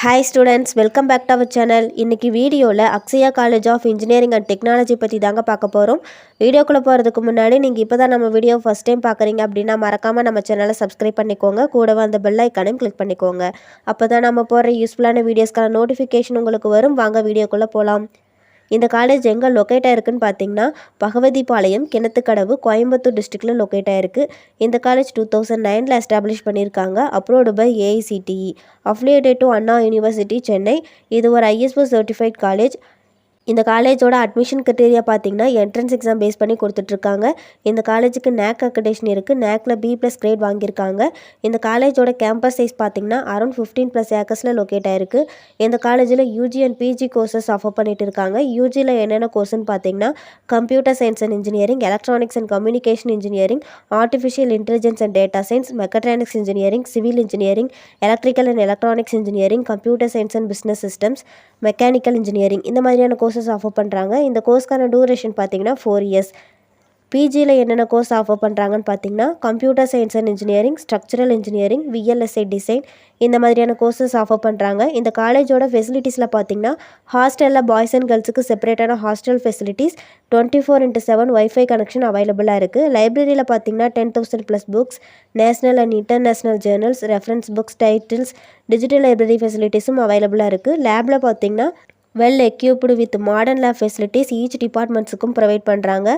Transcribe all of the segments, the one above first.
Hi students, welcome back to our channel. இன்னைக்கு வீடியோவில் Akshaya college of engineering and technology பற்றி தாங்க பார்க்க போகிறோம். வீடியோக்குள்ளே போகிறதுக்கு முன்னாடி நீங்கள் இப்போ தான் நம்ம வீடியோ ஃபஸ்ட் டைம் பார்க்குறீங்க அப்படின்னா மறக்காமல் நம்ம சேனலை சப்ஸ்கிரைப் பண்ணிக்கோங்க. கூடவே அந்த பெல் ஐக்கானையும் கிளிக் பண்ணிக்கோங்க. அப்போ தான் நம்ம போடுற யூஸ்ஃபுல்லான வீடியோஸ்க்கான நோட்டிஃபிகேஷன் உங்களுக்கு வரும். வாங்க வீடியோக்குள்ளே போகலாம். இந்த காலேஜ் எங்கே லொக்கேட் ஆயிருக்குன்னு பார்த்தீங்கன்னா பகவதிபாளையம் கிணத்துக்கடவு கோயம்புத்தூர் டிஸ்ட்ரிக்டில் லொக்கேட் ஆயிருக்கு. இந்த காலேஜ் 2009 எஸ்டாப்ளிஷ் பண்ணியிருக்காங்க. Approved by AICTE. Affiliated to Anna university Chennai. இது ஒரு ஐஎஸ்ஓ சர்டிஃபைட் காலேஜ். இந்த காலேஜோட அட்மிஷன் கிரைட்டீரியா பார்த்தீங்கன்னா என்ட்ரன்ஸ் எக்ஸாம் பேஸ் பண்ணி கொடுத்துட்ருக்காங்க. இந்த காலேஜுக்கு நேக் அக்ரெடிஷன் இருக்குது. நேக்கில் B+ கிரேட் வாங்கியிருக்காங்க. இந்த காலேஜோட கேம்பஸ் சைஸ் பார்த்தீங்கன்னா அரௌண்ட் 15+ ஏக்கர்ஸில் லொக்கேட் ஆயிருக்கு. இந்த காலேஜில் UG and PG courses offer பண்ணிட்டு இருக்காங்க. யூஜியில் என்னென்ன கோர்ஸ்னு பார்த்தீங்கன்னா computer science and engineering, electronics and communication engineering, artificial intelligence and data science, mechatronics engineering, civil engineering, electrical and electronics engineering, computer science and business systems, mechanical engineering இந்த மாதிரியான courses offer பண்ணுறாங்க. இந்த கோர்ஸ்க்கான டூரேஷன் பார்த்தீங்கன்னா 4 years. பிஜியில் என்னென்ன course offer பண்ணுறாங்கன்னு பார்த்தீங்கன்னா computer science and engineering, structural engineering, VLSI design இந்த மாதிரியான கோர்சஸ் ஆஃபர் பண்ணுறாங்க. இந்த காலேஜோட ஃபெசிலிட்டிஸில் பார்த்தீங்கன்னா ஹாஸ்டலில் பாய்ஸ் அண்ட் கேர்ள்ஸுக்கு செப்பரேட்டான ஹாஸ்டல் ஃபெசிலிட்டிஸ், 24/7 வைஃபை கனெக்ஷன் அவைலபிளாக இருக்குது. லைப்ரரியில் பார்த்தீங்கன்னா 10,000+ books, national and international journals, reference books, titles, digital library ஃபெசிலிட்டிஸும் அவைலபிளாக இருக்குது. லேபில் பார்த்தீங்கன்னா well equipped with modern lab facilities each டிபார்ட்மெண்ட்ஸுக்கும் ப்ரொவைட் பண்ணுறாங்க.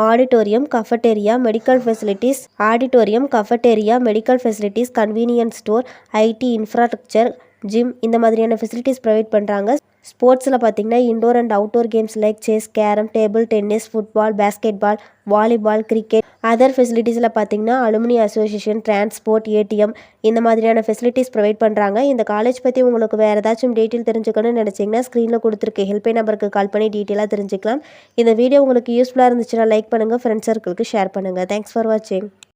Auditorium, cafeteria, medical facilities, convenience store, IT infrastructure, gym இந்த மாதிரியான ஃபெசிலிட்டிஸ் ப்ரொவைட் பண்ணுறாங்க. ஸ்போர்ட்ஸில் பார்த்தீங்கன்னா indoor and outdoor games like chess, carrom, table tennis, football, basketball, volleyball, cricket. Other ஃபெசிலிட்டிஸில் பார்த்தீங்கன்னா alumni association, transport, ATM இந்த மாதிரியான ஃபெசிலிட்டிஸ் ப்ரொவைட் பண்ணுறாங்க. இந்த காலேஜ் பற்றி உங்களுக்கு வேறு ஏதாச்சும் டீட்டெயில் தெரிஞ்சுக்கணும்னு நினச்சிங்கன்னா ஸ்க்ரீனில் கொடுத்துருக்க ஹெல்ப்லைன் நம்பருக்கு கால் பண்ணி டீட்டெயிலாக தெரிஞ்சுக்கலாம். இந்த வீடியோ உங்களுக்கு யூஸ்ஃபுல்லாக இருந்துச்சுன்னா லைக் பண்ணுங்கள், ஃப்ரெண்ட்ஸ் சர்க்கிளுக்கு ஷேர் பண்ணுங்கள். தேங்க்ஸ் ஃபார் வாட்சிங்.